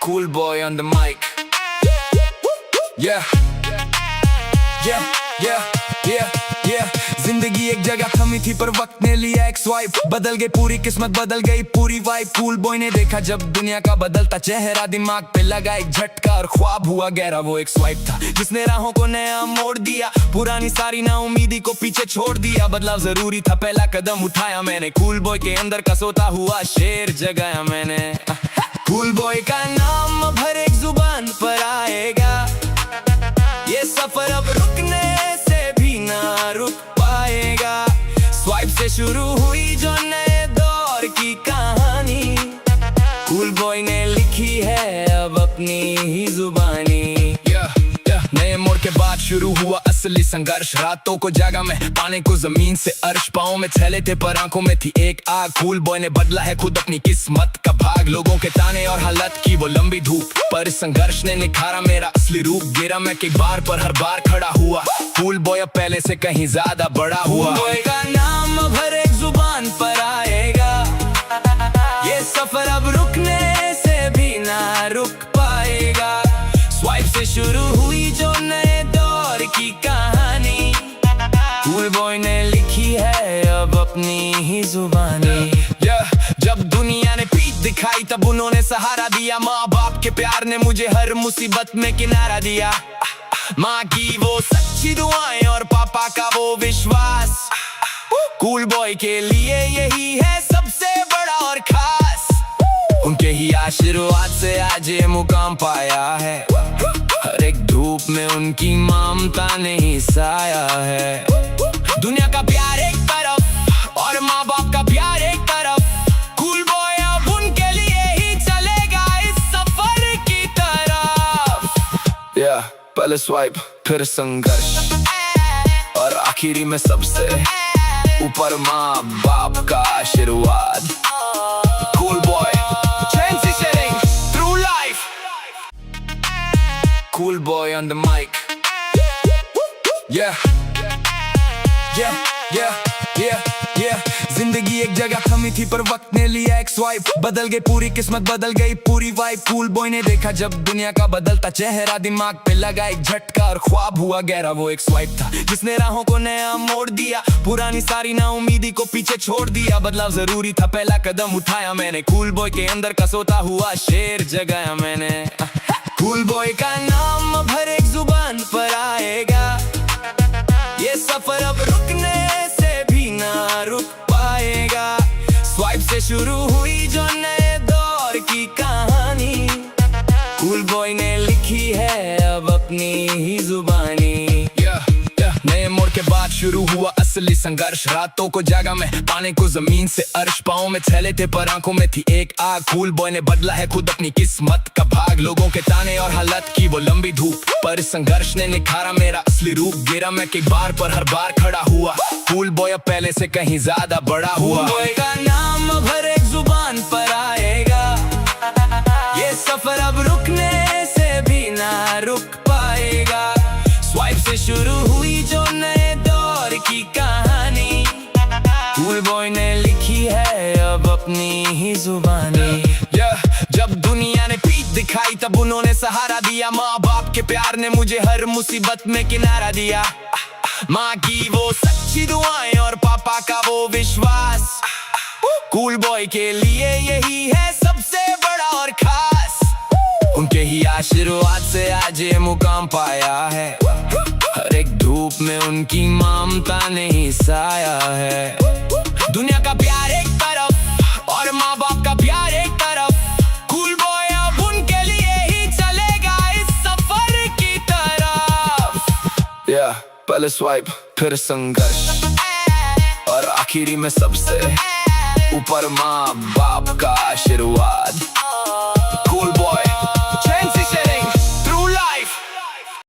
Cool boy on the mic. Yeah, yeah, yeah, yeah, yeah. जिंदगी एक जगह थमी थी पर वक्त ने लिया एक स्वाइप, बदल गई पूरी किस्मत, बदल गई पूरी वाइब। कूल बॉय ने देखा जब दुनिया का बदलता चेहरा, दिमाग पे लगा एक झटका और ख्वाब हुआ गहरा। वो एक स्वाइप था जिसने राहों को नया मोड़ दिया, पुरानी सारी ना उम्मीदी को पीछे छोड़ दिया। बदलाव जरूरी था, पहला कदम उठाया मैंने। कूल बॉय के अंदर का सोता हुआ शेर जगाया मैंने। कूल बॉय का नाम अब हर एक जुबान पर आएगा, ये सफर अब रुकने से भी ना रुक पाएगा। स्वाइप से शुरू हुई जो नए दौर की कहानी, कूल बॉय ने लिखी है अब अपनी ही जुबानी। नए मोड़ के बाद शुरू हुआ असली संघर्ष, रातों को जागा मैं पाने को जमीन से अर्श। पाँव में थैले थे पर आंखों में थी एक आग। कूल बॉय ने बदला है खुद अपनी किस्मत का भाग, लोगों के ताने और हालत की वो लंबी धूप, पर इस संघर्ष ने निखारा मेरा असली रूप। गिरा मैं एक बार पर हर बार खड़ा हुआ, कूल बॉय अब पहले से कहीं ज्यादा बड़ा हुआ। कूल बॉय का नाम अब हर एक जुबान पर आएगा, ये सफर अब रुकने से भी ना रुक पाएगा। स्वाइप से शुरू हुई जो नए दौर की कहानी, कूल बॉय ने लिखी है अब अपनी ही जुबानी। जब दुनिया ने पीठ दिखाई तब उन्होंने सहारा दिया, माँ बाप के प्यार ने मुझे हर मुसीबत में किनारा दिया। माँ की वो सच्ची दुआएं और पापा का वो विश्वास, कूल बॉय के लिए यही है सबसे बड़ा और खास। उनके ही आशीर्वाद से आज ये मुकाम पाया है, हर एक धूप में उनकी ममता ने ही साया है। दुनिया का प्यार एक तरफ और माँ बाप का प्यार एक तरफ, कूल बॉय अब उनके लिए ही चलेगा इस सफर की तरफ। पहले स्वाइप फिर संघर्ष और आखिरी में सबसे ऊपर माँ बाप का आशीर्वाद। Cool boy transitioning through life. Cool boy on the mic. Yeah, yeah, yeah, yeah, yeah. जिंदगी एक जगह थमी थी पर वक्त ने लिया एक स्वाइप, बदल गई पूरी किस्मत, बदल गई पूरी वाइब। कूल बॉय ने देखा जब दुनिया का बदलता चेहरा, दिमाग पे लगा एक झटका और ख्वाब हुआ गहरा। वो एक स्वाइप था जिसने राहों को नया मोड़ दिया, पुरानी सारी ना उम्मीदी को पीछे छोड़ दिया। बदलाव जरूरी था, पहला कदम उठाया मैंने। कूल बॉय के अंदर का सोता हुआ शेर जगाया मैंने। कूल बॉय का नाम अब हर एक जुबान पर आएगा, ये सफर अब रुकने से भी ना रुक पाएगा। स्वाइप से शुरू हुई जो नए दौर की कहानी, कूल बॉय ने लिखी है अब अपनी ही जुबानी। नए मोड़ के बाद शुरू हुआ असली संघर्ष, रातों को जागा मैं पाने को जमीन से अर्श। पाँव में थैले थे पर आंखों में थी एक आग। कूल बॉय ने बदला है खुद अपनी किस्मत का भाग, लोगों के ताने और हालत की वो लंबी धूप, पर इस संघर्ष ने निखारा मेरा असली रूप। गिरा मैं एक बार पर हर बार खड़ा हुआ, कूल बॉय अब पहले से कहीं ज्यादा बड़ा हुआ। कूल बॉय का नाम अब हर एक जुबान पर आएगा, ये सफर अब रुकने से भी ना रुक पाएगा। स्वाइप से शुरू हुई जो नए दौर की कहानी, कूल बॉय ने लिखी है अब अपनी ही जुबानी। जब दुनिया ने पीठ दिखाई तब उन्होंने सहारा दिया, माँ बाप के प्यार ने मुझे हर मुसीबत में किनारा दिया। माँ की वो सच्ची दुआएं और पापा का वो विश्वास, कूल बॉय के लिए यही है सबसे बड़ा और खास। उनके ही आशीर्वाद से आज ये मुकाम पाया है, हर एक धूप में उनकी ममता ने ही साया है। दुनिया का प्यार एक तरफ और माँ बाप का प्यार एक तरफ, कूल बॉय अब उनके लिए ही चलेगा इस सफर की तरफ। पहले स्वाइप फिर संघर्ष और आखिरी में सबसे ऊपर माँ बाप का आशीर्वाद। Cool boy